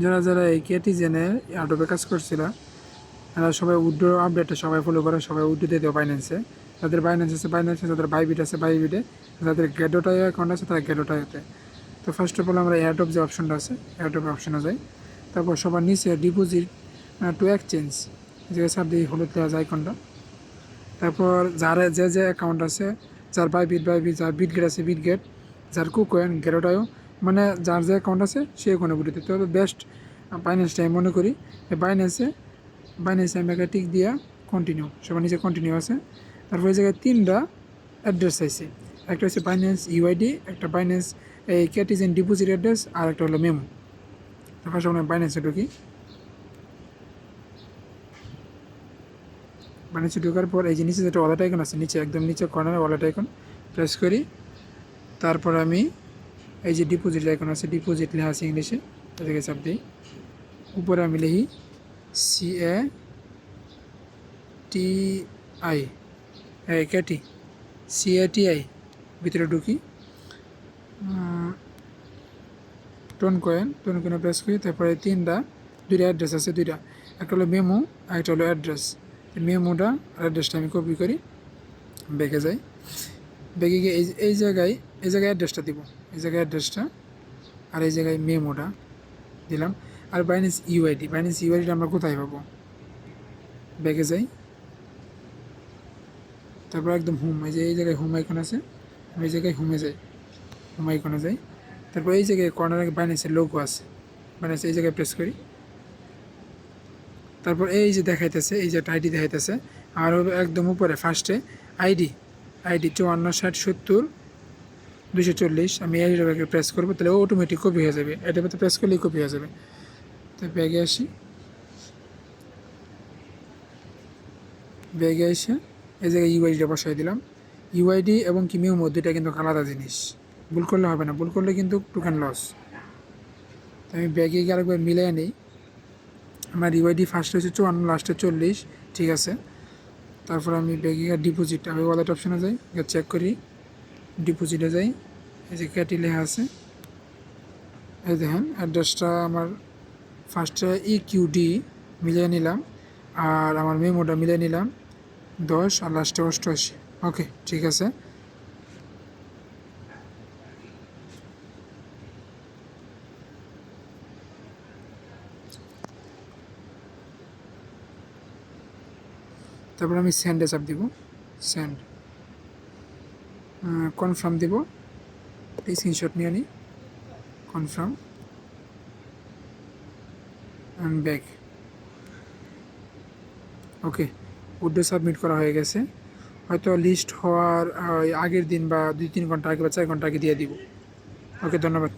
যারা যারা এই কেটিজেনে অ্যাডোবে কাজ করছিল এরা সবাই উইথড্র আপডেটে সবাই ফলো করে, সবাই উইথড্র দিয়ে দেয় বাইন্যান্সে। যাদের বাইন্যান্স আছে বাইন্যান্সে, যাদের বাইবিট আছে বাইবিটে, যাদের গেডোটাই অ্যাকাউন্ট আছে তারা গেডোটাইতে। তো ফার্স্ট অফ অল আমরা এয়ারড্রপ যে অপশনটা আছে এয়ারড্রপ অপশনে যাই। তারপর সবার নিচে ডিপোজিট টু এক্সচেঞ্জ যে সার দিয়ে হলুদ দেওয়া যায় আইকনটা। তারপর যার যে যে অ্যাকাউন্ট আছে, যার বাইবিট, যার বিটগেট আছে বিটগেট, যার কুকয়েন গেরোটাও, মানে যার যে অ্যাকাউন্ট আছে সে ওখানে বুঝতে। তবে বেস্ট বাইন্যান্সটা আমি মনে করি। বাইন্যান্সে আমি একটা টিক দিয়া কন্টিনিউ, সবার নিচে কন্টিনিউ আছে। তারপর এই জায়গায় 3টা অ্যাড্রেস চাইছে, একটা হচ্ছে বাইন্যান্স ইউআইডি, একটা বাইন্যান্স এই ক্যাটিজেন ডিপোজিট অ্যাড্রেস, আর একটা হলো মেমো। তারপর আমরা বাইন্যান্সে ঢুকি। বাইন্যান্সে ঢোকার পর এই যে নিচে যেটা ওয়ালেট আইকন আছে, নিচে একদম নিচে কর্নারে ওয়ালেট আইকন প্রেস করি। তারপর আমি এই যে ডিপোজিট আইকন আছে, ডিপোজিট লেখা আছে ইংলিশে, এটাকে চাপ দিই। উপরে আমি লিখি CATI, ক্যাটি CATI, ভিতরে ঢুকি। টোন কয়েনে প্রেস করি। তারপরে দুইটা অ্যাড্রেস আছে, দুইটা, একটা হলো মেমো আর একটা হলো অ্যাড্রেস। মেমোটা আর অ্যাড্রেসটা আমি কপি করি, ব্যাগে যাই। ব্যাগে গিয়ে এই জায়গায় অ্যাড্রেসটা দিব, এই জায়গায় অ্যাড্রেসটা, আর এই জায়গায় মেমোটা দিলাম। আর বাইন্যান্স ইউআইডিটা আমরা কোথায় পাবো? ব্যাগে যাই, তারপর একদম হোম, এই জায়গায় হোম আইকন আছে, আমি এই জায়গায় হোমে যাই, হোম আইকনে যাই। তারপর এই জায়গায় কর্নারে বাইন্যান্সের লোগো আছে, বাইন্যান্স এই জায়গায় প্রেস করি। তারপর এই যে দেখাইতেছে, এই যে একটা আইডি দেখাইতেছে, আর একদম উপরে ফার্স্টে আইডি 5470-240, আমি এইটাকে প্রেস করবো, তাহলে অটোমেটিক কপি হয়ে যাবে, এটার মধ্যে প্রেস করলেই কপি হয়ে যাবে। তো ব্যাগে আসি, ব্যাগে এসে এই জায়গায় ইউআইডিটা বসাই দিলাম। ইউআইডি এবং কি মেমো দুইটা কিন্তু আলাদা জিনিস, ভুল করলে হবে না, ভুল করলে কিন্তু টোকেন লস। তো আমি ব্যাগে গিয়ে আরেকবার মিলিয়ে নিই। আমার ইউআইডি ফার্স্টে হচ্ছে 54, লাস্টে 40, ঠিক আছে। তারপর আমি ব্যাগে ডিপোজিট, আমি ওয়ালেট অপশনে যাই, চেক করি, ডিপোজিটে যাই, এই যে ক্যাটি লেখা আছে, এই দেখেন অ্যাড্রেসটা আমার ফার্স্টে EQD মিলিয়ে নিলাম, আর আমার মেমোটা মিলিয়ে নিলাম 10, আর লাস্টে 88। ওকে, ঠিক আছে। তারপর আমি সেন্ডে চাপ দিব, সেন্ড, কনফার্ম দিব, এই স্ক্রিনশট নিয়ে নিই, confirm and back. Okay, withdraw submit করা হয়ে গেছে। হয়তো লিস্ট হওয়ার আগের দিন বা 2-3 ঘন্টা আগে বা 4 ঘন্টা আগে দিয়ে দিব। ওকে, ধন্যবাদ।